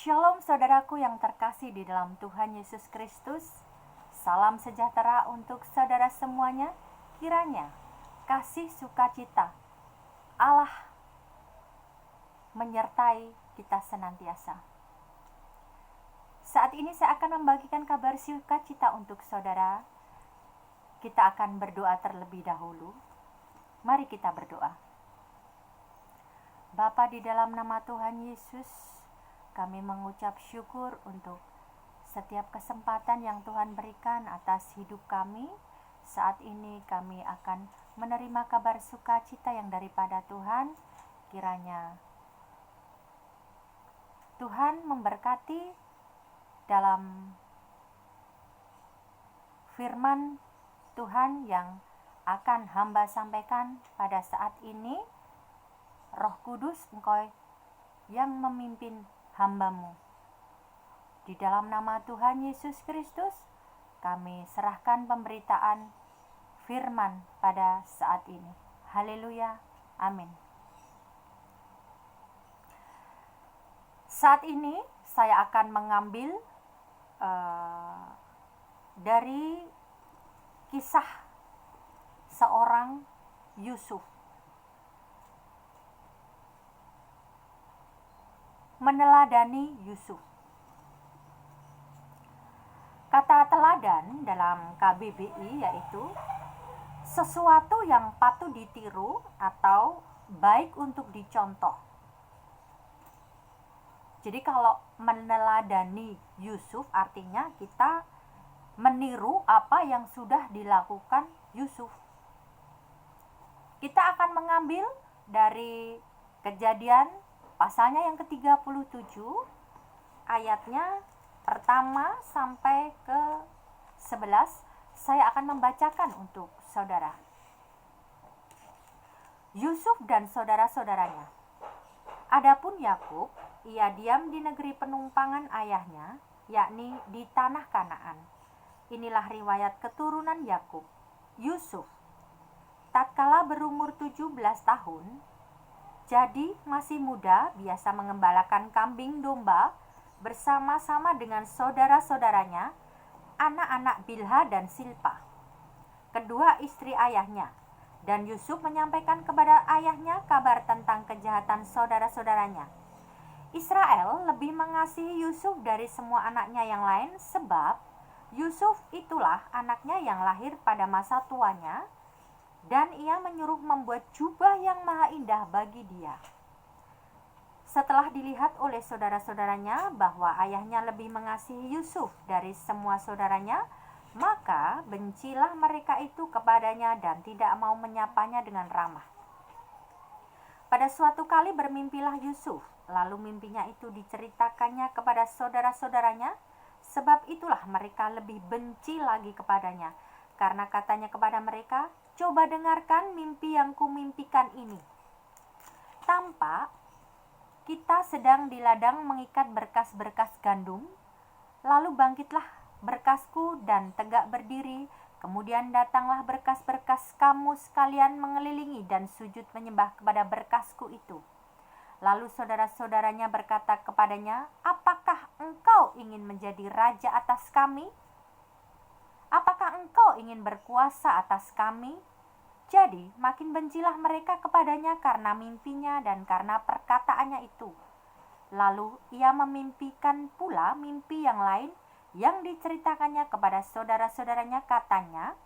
Shalom saudaraku yang terkasih di dalam Tuhan Yesus Kristus. Salam sejahtera untuk saudara semuanya. Kiranya kasih sukacita Allah menyertai kita senantiasa. Saat ini saya akan membagikan kabar sukacita untuk saudara. Kita akan berdoa terlebih dahulu. Mari kita berdoa. Bapa, di dalam nama Tuhan Yesus, kami mengucap syukur untuk setiap kesempatan yang Tuhan berikan atas hidup kami. Saat ini kami akan menerima kabar sukacita yang daripada Tuhan. Kiranya Tuhan memberkati dalam firman Tuhan yang akan hamba sampaikan pada saat ini. Roh Kudus, Engkau yang memimpin hamba-Mu. Di dalam nama Tuhan Yesus Kristus, kami serahkan pemberitaan firman pada saat ini. Haleluya, amin. Saat ini saya akan mengambil dari kisah seorang Yusuf. Meneladani Yusuf. Kata teladan dalam KBBI yaitu sesuatu yang patut ditiru atau baik untuk dicontoh. Jadi kalau meneladani Yusuf artinya kita meniru apa yang sudah dilakukan Yusuf. Kita akan mengambil dari Kejadian pasalnya yang ke-37, ayatnya pertama sampai ke 11, saya akan membacakan untuk saudara. Yusuf dan saudara-saudaranya. Adapun Yakub, ia diam di negeri penumpangan ayahnya, yakni di tanah Kanaan. Inilah riwayat keturunan Yakub. Yusuf, tatkala berumur 17 tahun, jadi masih muda, biasa mengembalakan kambing domba bersama-sama dengan saudara-saudaranya, anak-anak Bilha dan Silpa, kedua istri ayahnya. Dan Yusuf menyampaikan kepada ayahnya kabar tentang kejahatan saudara-saudaranya. Israel lebih mengasihi Yusuf dari semua anaknya yang lain, sebab Yusuf itulah anaknya yang lahir pada masa tuanya, dan ia menyuruh membuat jubah yang maha indah bagi dia. Setelah dilihat oleh saudara-saudaranya bahwa ayahnya lebih mengasihi Yusuf dari semua saudaranya, maka bencilah mereka itu kepadanya dan tidak mau menyapanya dengan ramah. Pada suatu kali bermimpilah Yusuf, lalu mimpinya itu diceritakannya kepada saudara-saudaranya, sebab itulah mereka lebih benci lagi kepadanya, karena katanya kepada mereka, "Coba dengarkan mimpi yang kumimpikan ini. Tampak kita sedang di ladang mengikat berkas-berkas gandum, lalu bangkitlah berkasku dan tegak berdiri, kemudian datanglah berkas-berkas kamu sekalian mengelilingi dan sujud menyembah kepada berkasku itu." Lalu saudara-saudaranya berkata kepadanya, "Apakah engkau ingin menjadi raja atas kami? Apakah engkau ingin berkuasa atas kami?" Jadi makin bencilah mereka kepadanya karena mimpinya dan karena perkataannya itu. Lalu ia memimpikan pula mimpi yang lain yang diceritakannya kepada saudara-saudaranya. Katanya,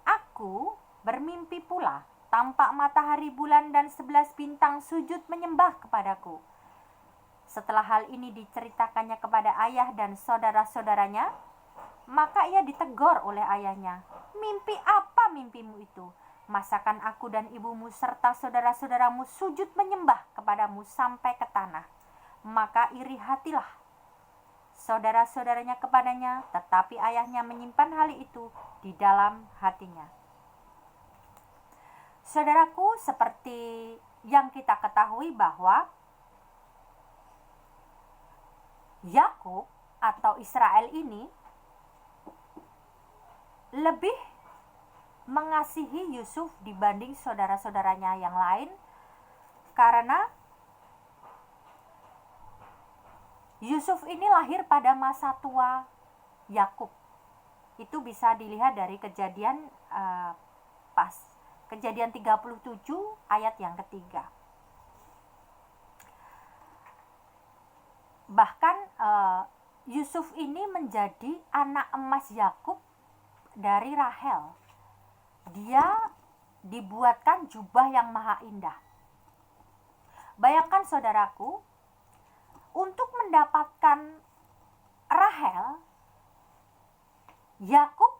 "Aku bermimpi pula, tampak matahari, bulan, dan 11 bintang sujud menyembah kepadaku." Setelah hal ini diceritakannya kepada ayah dan saudara-saudaranya, maka ia ditegur oleh ayahnya. "Mimpi apa mimpimu itu? Masakan aku dan ibumu serta saudara-saudaramu sujud menyembah kepadamu sampai ke tanah?" Maka iri hatilah saudara-saudaranya kepadanya, tetapi ayahnya menyimpan hal itu di dalam hatinya. Saudaraku, seperti yang kita ketahui bahwa Yakub atau Israel ini lebih mengasihi Yusuf dibanding saudara-saudaranya yang lain, karena Yusuf ini lahir pada masa tua Yakub. Itu bisa dilihat dari Kejadian 37 ayat yang ketiga. Bahkan Yusuf ini menjadi anak emas Yakub dari Rahel. Dia dibuatkan jubah yang maha indah. Bayangkan saudaraku, untuk mendapatkan Rahel, Yakub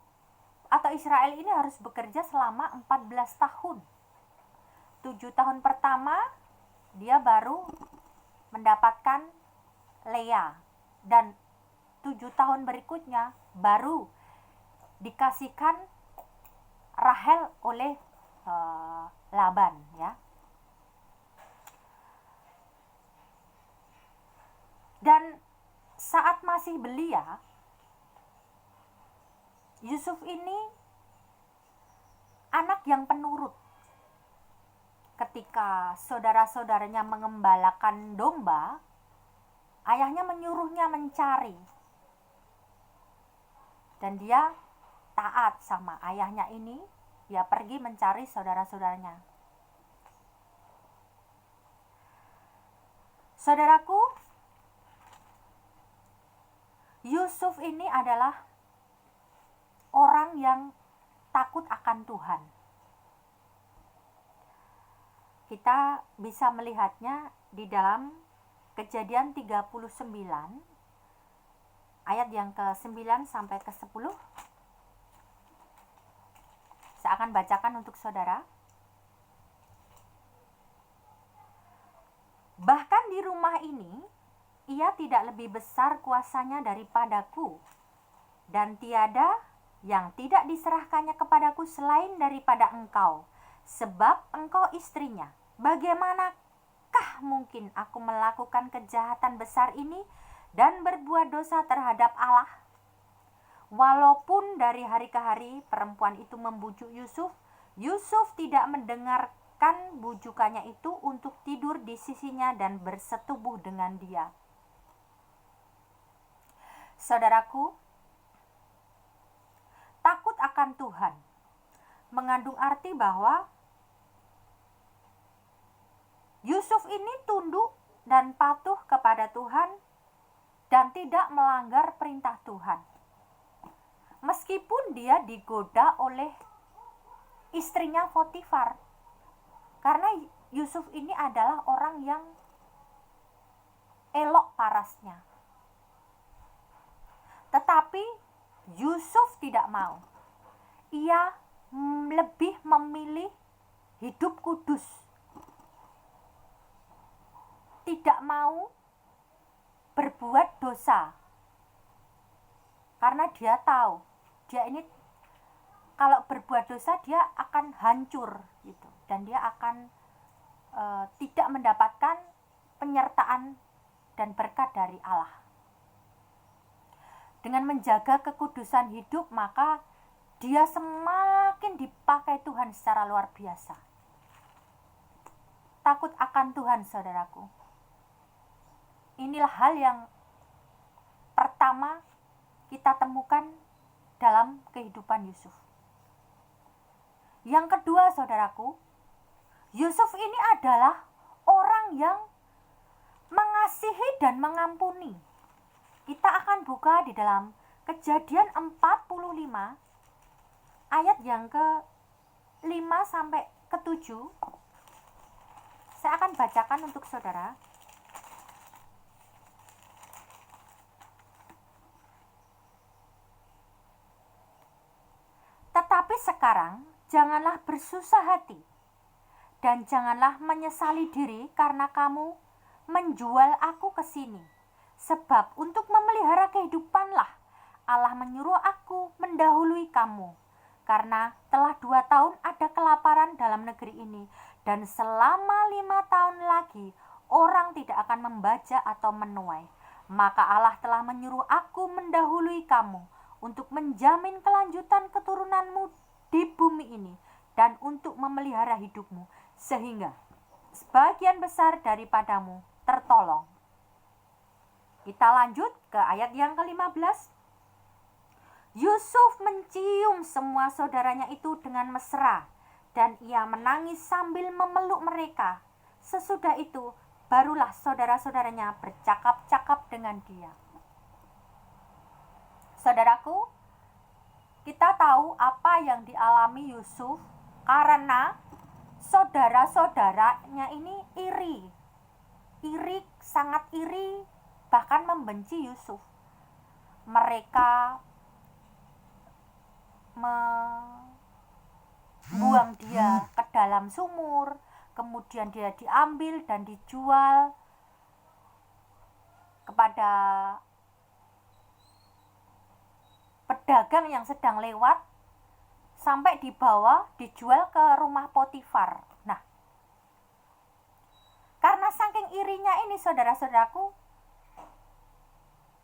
atau Israel ini harus bekerja selama 14 tahun. 7 tahun pertama dia baru mendapatkan Lea, dan 7 tahun berikutnya baru dikasihkan Rahel oleh Laban, ya. Dan saat masih belia, Yusuf ini anak yang penurut. Ketika saudara-saudaranya mengembalakan domba, ayahnya menyuruhnya mencari. Dan dia taat sama ayahnya ini, dia pergi mencari saudara-saudaranya. Saudaraku, Yusuf ini adalah orang yang takut akan Tuhan. Kita bisa melihatnya di dalam Kejadian 39 ayat yang ke-9 sampai ke-10. Saya akan bacakan untuk saudara. Bahkan di rumah ini, ia tidak lebih besar kuasanya daripadaku, dan tiada yang tidak diserahkannya kepadaku selain daripada engkau, sebab engkau istrinya. Bagaimanakah mungkin aku melakukan kejahatan besar ini dan berbuat dosa terhadap Allah? Walaupun dari hari ke hari perempuan itu membujuk Yusuf, Yusuf tidak mendengarkan bujukannya itu untuk tidur di sisinya dan bersetubuh dengan dia. Saudaraku, takut akan Tuhan mengandung arti bahwa Yusuf ini tunduk dan patuh kepada Tuhan dan tidak melanggar perintah Tuhan. Meskipun dia digoda oleh istrinya Potifar, karena Yusuf ini adalah orang yang elok parasnya. Tetapi Yusuf tidak mau. Ia lebih memilih hidup kudus. Tidak mau berbuat dosa. Karena dia tahu, dia ini kalau berbuat dosa dia akan hancur gitu, dan dia akan tidak mendapatkan penyertaan dan berkat dari Allah. Dengan menjaga kekudusan hidup, maka dia semakin dipakai Tuhan secara luar biasa. Takut akan Tuhan, saudaraku. Inilah hal yang pertama kita temukan dalam kehidupan Yusuf. Yang kedua, saudaraku, Yusuf ini adalah orang yang mengasihi dan mengampuni. Kita akan buka di dalam Kejadian 45 ayat yang ke-5 sampai ke-7. Saya akan bacakan untuk saudara. Tetapi sekarang janganlah bersusah hati dan janganlah menyesali diri karena kamu menjual aku ke sini. Sebab untuk memelihara kehidupanlah Allah menyuruh aku mendahului kamu. Karena telah 2 tahun ada kelaparan dalam negeri ini, dan selama 5 tahun lagi orang tidak akan membajak atau menuai. Maka Allah telah menyuruh aku mendahului kamu untuk menjamin kelanjutan keturunanmu di bumi ini dan untuk memelihara hidupmu, sehingga sebagian besar daripadamu tertolong. Kita lanjut ke ayat yang ke-15. Yusuf mencium semua saudaranya itu dengan mesra, dan ia menangis sambil memeluk mereka. Sesudah itu, barulah saudara-saudaranya bercakap-cakap dengan dia. Saudaraku, kita tahu apa yang dialami Yusuf karena saudara-saudaranya ini iri, sangat iri, bahkan membenci Yusuf. Mereka membuang dia ke dalam sumur, kemudian dia diambil dan dijual kepada pedagang yang sedang lewat, sampai dibawa dijual ke rumah Potifar. Nah, karena saking irinya ini saudara-saudaraku,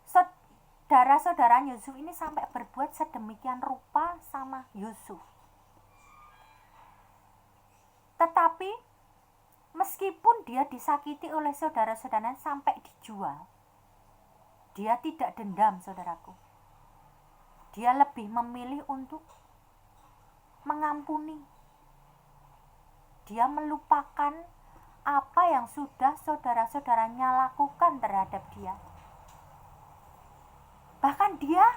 saudara-saudara Yusuf ini sampai berbuat sedemikian rupa sama Yusuf. Tetapi meskipun dia disakiti oleh saudara-saudaranya sampai dijual, dia tidak dendam, saudaraku. Dia lebih memilih untuk mengampuni. Dia melupakan apa yang sudah saudara-saudaranya lakukan terhadap dia. Bahkan dia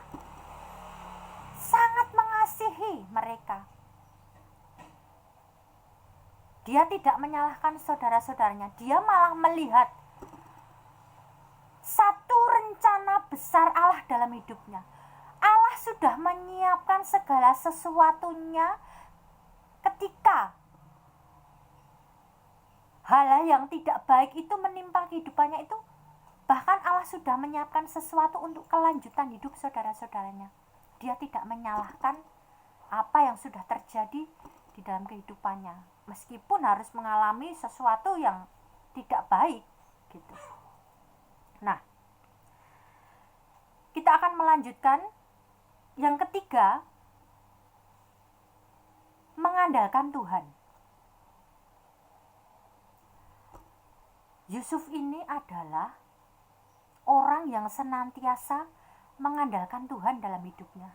sangat mengasihi mereka. Dia tidak menyalahkan saudara-saudaranya. Dia malah melihat satu rencana besar Allah dalam hidupnya. Allah sudah menyiapkan segala sesuatunya ketika hal yang tidak baik itu menimpa kehidupannya itu. Bahkan Allah sudah menyiapkan sesuatu untuk kelanjutan hidup saudara-saudaranya. Dia tidak menyalahkan apa yang sudah terjadi di dalam kehidupannya, meskipun harus mengalami sesuatu yang tidak baik gitu. Nah, kita akan melanjutkan yang ketiga, mengandalkan Tuhan. Yusuf ini adalah orang yang senantiasa mengandalkan Tuhan dalam hidupnya.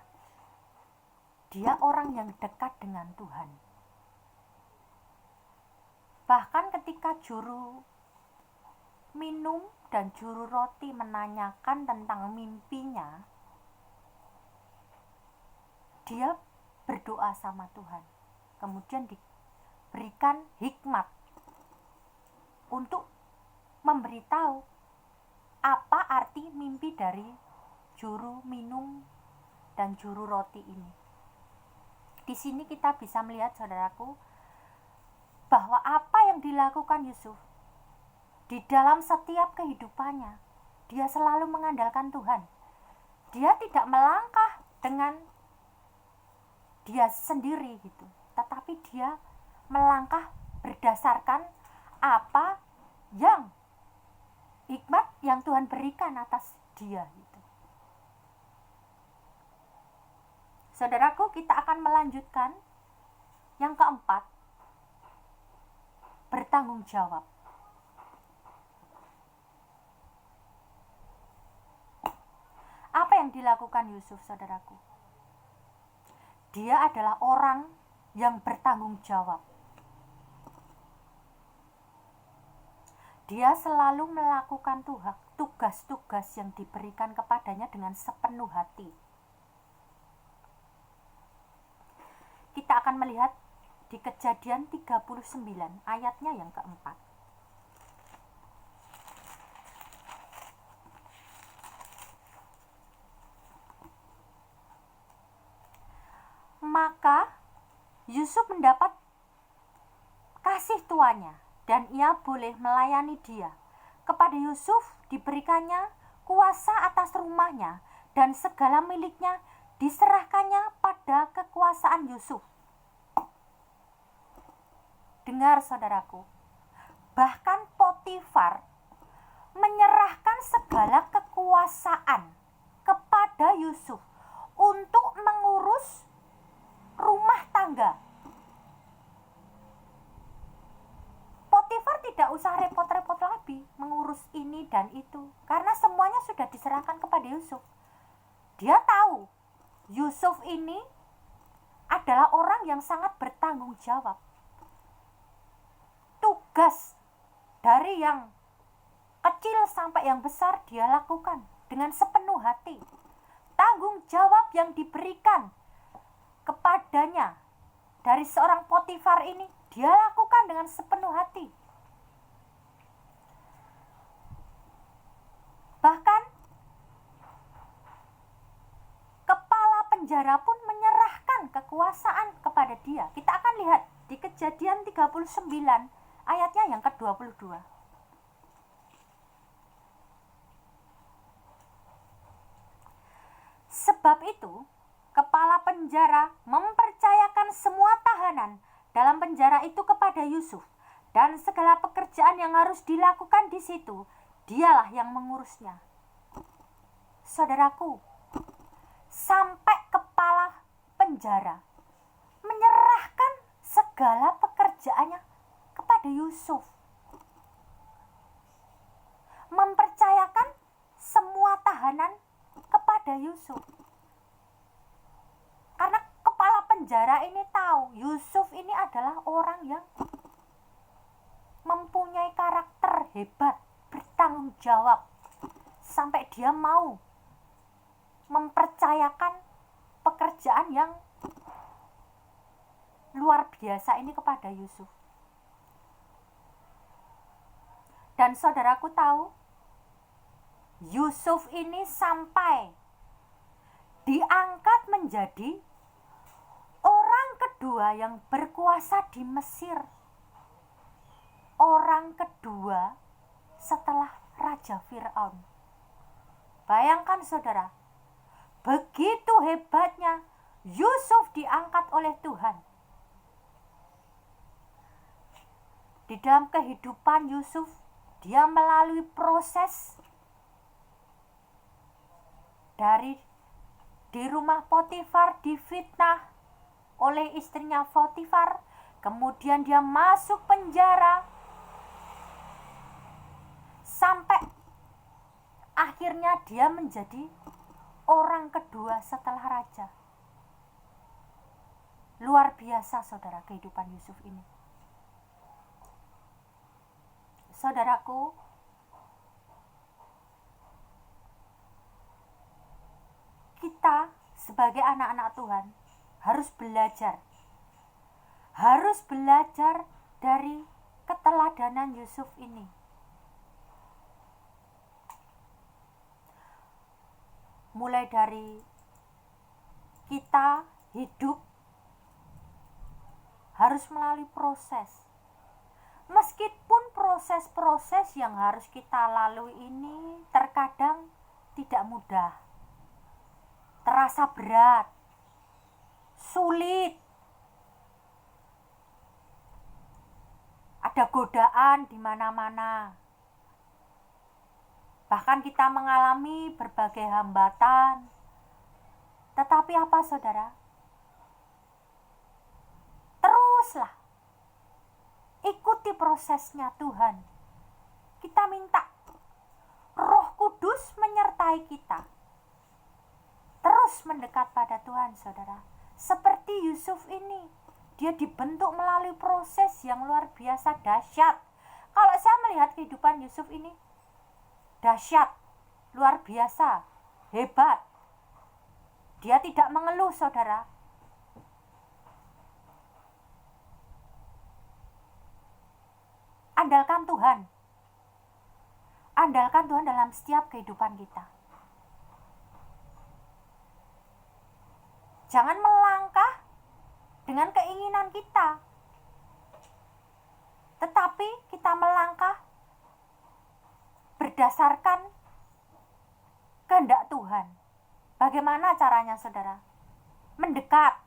Dia orang yang dekat dengan Tuhan. Bahkan ketika juru minum dan juru roti menanyakan tentang mimpinya, dia berdoa sama Tuhan. Kemudian diberikan hikmat untuk memberitahu apa arti mimpi dari juru minum dan juru roti ini. Di sini kita bisa melihat, saudaraku, bahwa apa yang dilakukan Yusuf di dalam setiap kehidupannya, dia selalu mengandalkan Tuhan. Dia tidak melangkah dengan dia sendiri gitu, tetapi dia melangkah berdasarkan apa yang hikmat yang Tuhan berikan atas dia gitu. Saudaraku, kita akan melanjutkan yang keempat, bertanggung jawab. Apa yang dilakukan Yusuf, saudaraku? Dia adalah orang yang bertanggung jawab. Dia selalu melakukan tugas-tugas yang diberikan kepadanya dengan sepenuh hati. Kita akan melihat di Kejadian 39 ayatnya yang keempat. Maka Yusuf mendapat kasih tuannya, dan ia boleh melayani dia. Kepada Yusuf diberikannya kuasa atas rumahnya, dan segala miliknya diserahkannya pada kekuasaan Yusuf. Dengar, saudaraku, bahkan Potifar menyerahkan segala kekuasaan kepada Yusuf untuk mengurus rumah tangga. Potifar tidak usah repot-repot lagi. menyusupi, mengurus ini dan itu, karena semuanya sudah diserahkan kepada Yusuf. Dia tahu Yusuf ini adalah orang yang sangat bertanggung jawab. Tugas dari yang kecil sampai yang besar dia lakukan dengan sepenuh hati. Tanggung jawab yang diberikan kepadanya dari seorang Potifar ini dia lakukan dengan sepenuh hati. Bahkan kepala penjara pun menyerahkan kekuasaan kepada dia. Kita akan lihat di Kejadian 39 ayatnya yang ke-22. Sebab itu, kepala penjara mempercayakan semua tahanan dalam penjara itu kepada Yusuf, dan segala pekerjaan yang harus dilakukan di situ, dialah yang mengurusnya. Saudaraku, sampai kepala penjara menyerahkan segala pekerjaannya kepada Yusuf, mempercayakan semua tahanan kepada Yusuf. Karena kepala penjara ini tahu Yusuf ini adalah orang yang mempunyai karakter hebat, bertanggung jawab, sampai dia mau mempercayakan pekerjaan yang luar biasa ini kepada Yusuf. Dan saudaraku tahu, Yusuf ini sampai diangkat menjadi orang kedua yang berkuasa di Mesir. Orang kedua setelah Raja Fir'aun. Bayangkan saudara, begitu hebatnya Yusuf diangkat oleh Tuhan. Di dalam kehidupan Yusuf, dia melalui proses dari di rumah Potifar, difitnah oleh istrinya Potifar, kemudian dia masuk penjara, sampai akhirnya dia menjadi orang kedua setelah raja. Luar biasa saudara kehidupan Yusuf ini. Saudaraku, kita sebagai anak-anak Tuhan harus belajar dari keteladanan Yusuf ini. Mulai dari kita hidup harus melalui proses. Meskipun proses-proses yang harus kita lalui ini terkadang tidak mudah, terasa berat, sulit, ada godaan di mana-mana. Bahkan kita mengalami berbagai hambatan. Tetapi apa saudara? Teruslah ikuti prosesnya Tuhan. Kita minta Roh Kudus menyertai kita. Terus mendekat pada Tuhan saudara. Seperti Yusuf ini, dia dibentuk melalui proses yang luar biasa dahsyat. Kalau saya melihat kehidupan Yusuf ini, dahsyat, luar biasa, hebat. Dia tidak mengeluh saudara. Andalkan Tuhan. Andalkan Tuhan dalam setiap kehidupan kita. Jangan melangkah dengan keinginan kita, tetapi kita melangkah berdasarkan kehendak Tuhan. Bagaimana caranya saudara? Mendekat,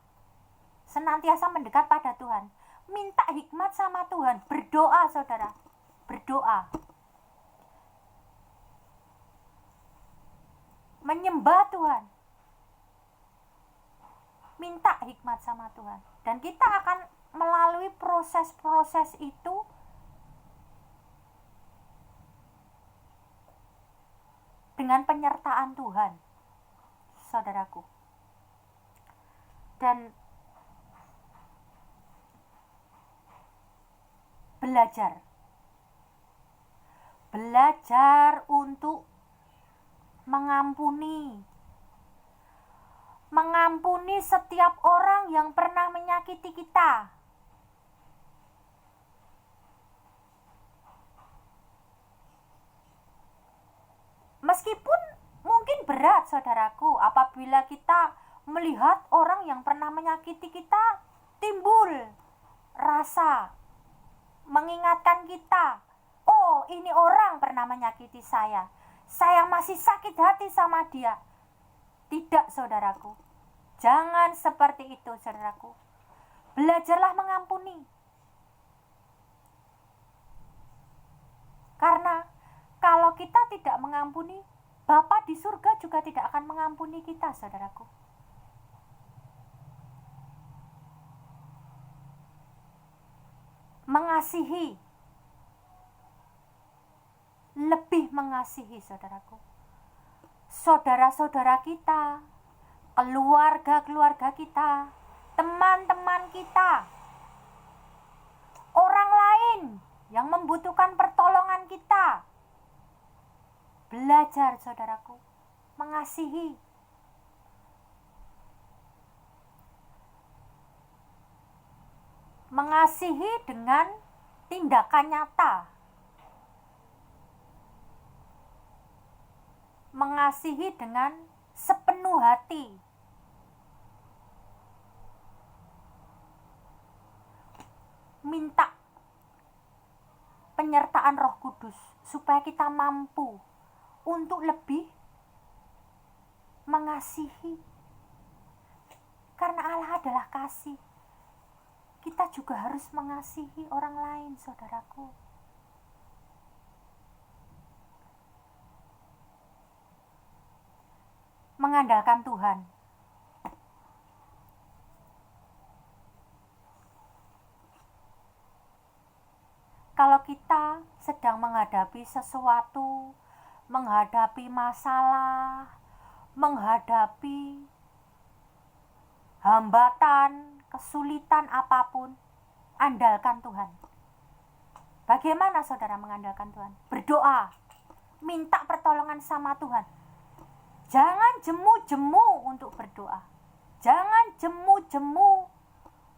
senantiasa mendekat pada Tuhan. Minta hikmat sama Tuhan, berdoa saudara, berdoa. Menyembah Tuhan. Minta hikmat sama Tuhan. Dan kita akan melalui proses-proses itu dengan penyertaan Tuhan, saudaraku. Dan belajar untuk mengampuni setiap orang yang pernah menyakiti kita. Meskipun mungkin berat, saudaraku, apabila kita melihat orang yang pernah menyakiti kita, timbul rasa mengingatkan kita, oh ini orang pernah menyakiti saya masih sakit hati sama dia. Tidak, saudaraku, jangan seperti itu, saudaraku. Belajarlah mengampuni, karena kalau kita tidak mengampuni, Bapa di surga juga tidak akan mengampuni kita, saudaraku. Mengasihi, lebih mengasihi, saudaraku, saudara-saudara kita, keluarga-keluarga kita, teman-teman kita, orang lain yang membutuhkan pertolongan kita. Belajar, saudaraku, mengasihi. Mengasihi dengan tindakan nyata. Mengasihi dengan sepenuh hati. Minta penyertaan Roh Kudus supaya kita mampu untuk lebih mengasihi. Karena Allah adalah kasih. Kita juga harus mengasihi orang lain, saudaraku. Mengandalkan Tuhan. Kalau kita sedang menghadapi sesuatu, menghadapi masalah, menghadapi hambatan, kesulitan apapun, andalkan Tuhan. Bagaimana saudara mengandalkan Tuhan? Berdoa, minta pertolongan sama Tuhan. Jangan jemu-jemu untuk berdoa. Jangan jemu-jemu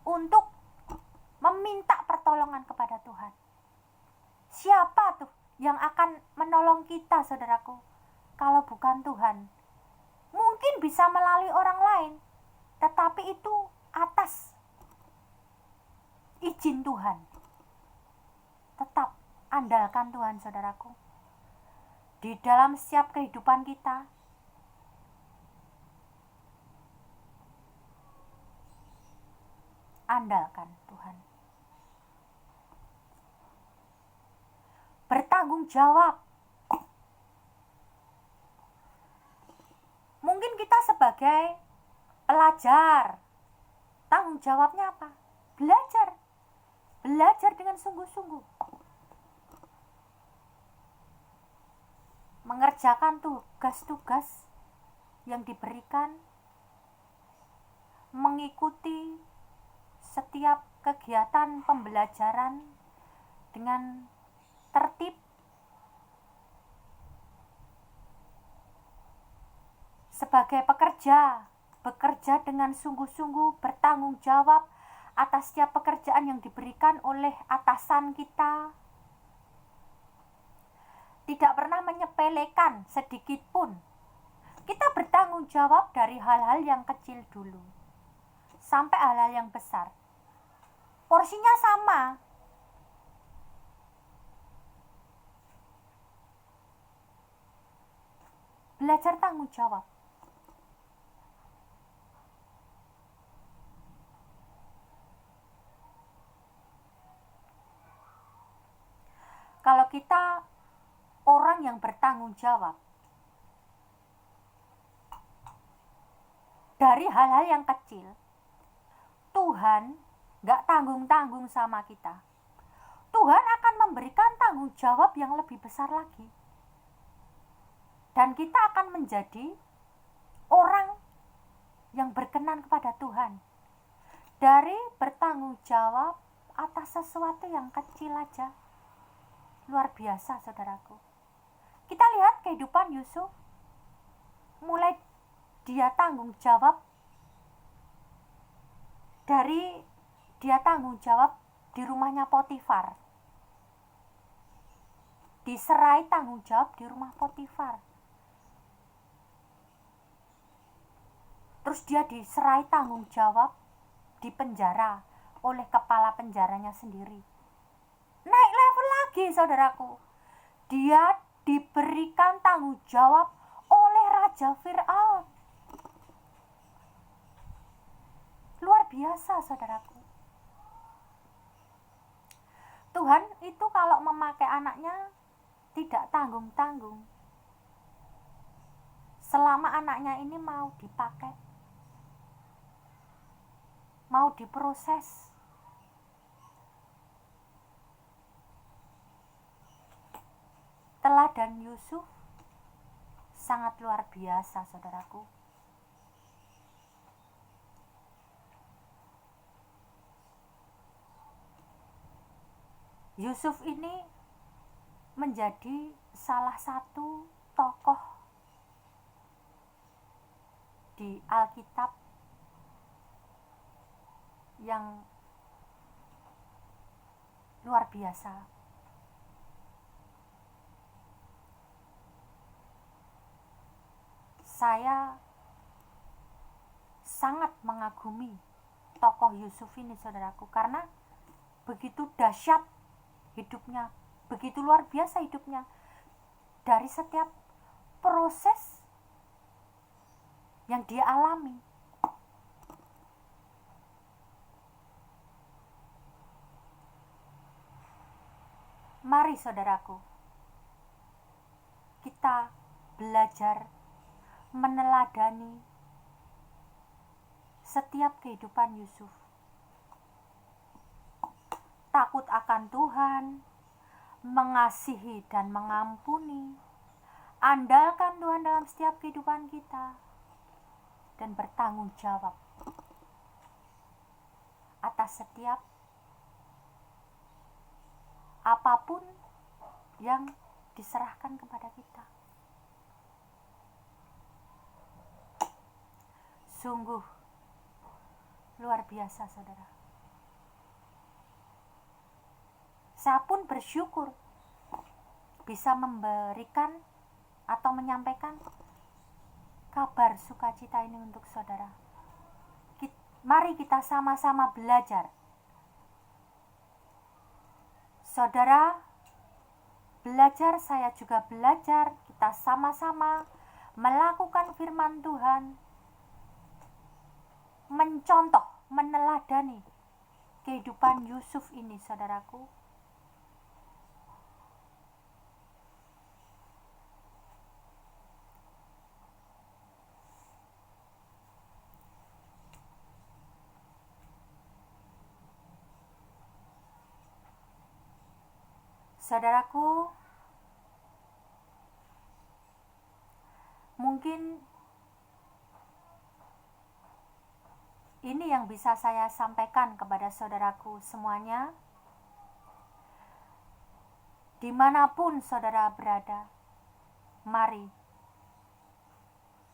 untuk meminta pertolongan kepada Tuhan. Siapa tuh yang akan menolong kita, saudaraku, kalau bukan Tuhan? Mungkin bisa melalui orang lain, tetapi itu atas izin Tuhan. Tetap andalkan Tuhan, saudaraku. Di dalam setiap kehidupan kita, andalkan Tuhan. Bertanggung jawab. Mungkin kita sebagai pelajar, tanggung jawabnya apa? Belajar dengan sungguh-sungguh. Mengerjakan tugas-tugas yang diberikan, mengikuti setiap kegiatan pembelajaran dengan tertib, sebagai pekerja, bekerja dengan sungguh-sungguh, bertanggung jawab atas setiap pekerjaan yang diberikan oleh atasan kita. Tidak pernah menyepelekan sedikit pun. Kita bertanggung jawab dari hal-hal yang kecil dulu sampai hal-hal yang besar. Porsinya sama. Belajar tanggung jawab. Kalau kita orang yang bertanggung jawab dari hal-hal yang kecil, Tuhan gak tanggung-tanggung sama kita. Tuhan akan memberikan tanggung jawab yang lebih besar lagi. Dan dan kita akan menjadi orang yang berkenan kepada Tuhan. Dari bertanggung jawab atas sesuatu yang kecil aja, luar biasa saudaraku. Kita lihat kehidupan Yusuf, mulai dia tanggung jawab, dari dia tanggung jawab di rumahnya Potifar, diserai tanggung jawab di rumah Potifar, terus dia diserai tanggung jawab di penjara oleh kepala penjaranya sendiri. Naik level lagi saudaraku, dia diberikan tanggung jawab oleh Raja Fir'aun. Luar biasa saudaraku. Tuhan itu kalau memakai anaknya tidak tanggung-tanggung. Selama anaknya ini mau dipakai, mau diproses. Teladan Yusuf sangat luar biasa saudaraku. Yusuf ini menjadi salah satu tokoh di Alkitab yang luar biasa. Saya sangat mengagumi tokoh Yusuf ini saudaraku, karena begitu dahsyat hidupnya, begitu luar biasa hidupnya. Dari setiap proses yang dia alami, mari saudaraku, kita belajar meneladani setiap kehidupan Yusuf. Takut akan Tuhan, mengasihi dan mengampuni, andalkan Tuhan dalam setiap kehidupan kita, dan bertanggung jawab atas setiap apapun yang diserahkan kepada kita. Sungguh luar biasa saudara. Saya pun bersyukur bisa memberikan atau menyampaikan kabar sukacita ini untuk saudara. Mari kita sama-sama belajar. Saudara belajar, saya juga belajar. Kita sama-sama melakukan firman Tuhan, mencontoh, meneladani kehidupan Yusuf ini saudaraku. Saudaraku, mungkin ini yang bisa saya sampaikan kepada saudaraku semuanya. Dimanapun saudara berada, mari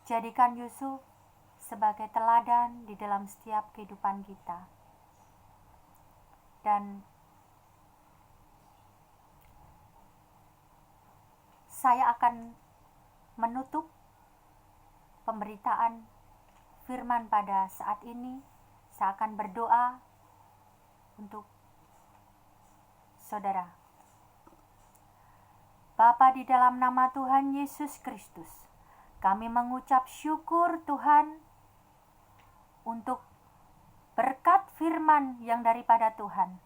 jadikan Yusuf sebagai teladan di dalam setiap kehidupan kita. Dan saya akan menutup pemberitaan firman pada saat ini. Saya akan berdoa untuk saudara. Bapa, di dalam nama Tuhan Yesus Kristus, kami mengucap syukur Tuhan untuk berkat firman yang daripada Tuhan.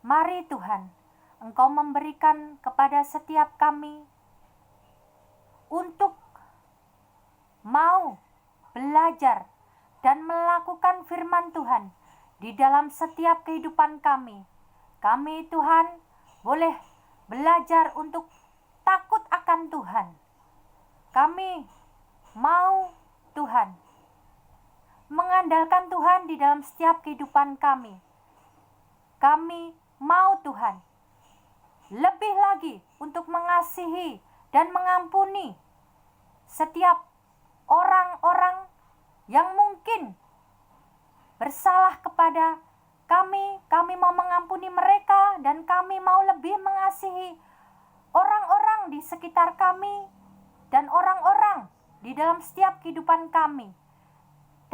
Mari Tuhan, Engkau memberikan kepada setiap kami untuk mau belajar dan melakukan firman Tuhan di dalam setiap kehidupan kami. Kami Tuhan boleh belajar untuk takut akan Tuhan, Kami mau Tuhan mengandalkan Tuhan di dalam setiap kehidupan kami. Kami mau Tuhan lebih lagi untuk mengasihi dan mengampuni setiap orang-orang yang mungkin bersalah kepada kami. Kami mau mengampuni mereka dan kami mau lebih mengasihi orang-orang di sekitar kami dan orang-orang di dalam setiap kehidupan kami.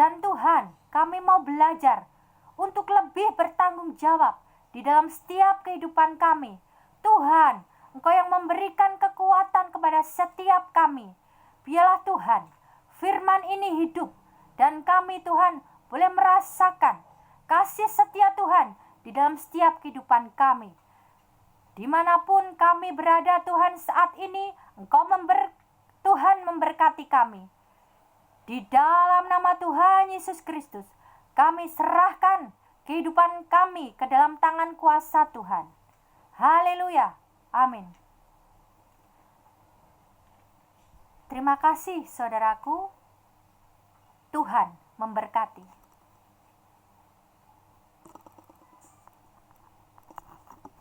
Dan Tuhan, kami mau belajar untuk lebih bertanggung jawab di dalam setiap kehidupan kami. Tuhan, Engkau yang memberikan kekuatan kepada setiap kami. Biarlah Tuhan, firman ini hidup dan kami Tuhan boleh merasakan kasih setia Tuhan di dalam setiap kehidupan kami. Dimanapun kami berada Tuhan saat ini, Tuhan memberkati kami. Di dalam nama Tuhan Yesus Kristus, kami serahkan kehidupan kami ke dalam tangan kuasa Tuhan. Haleluya. Amin. Terima kasih saudaraku. Tuhan memberkati.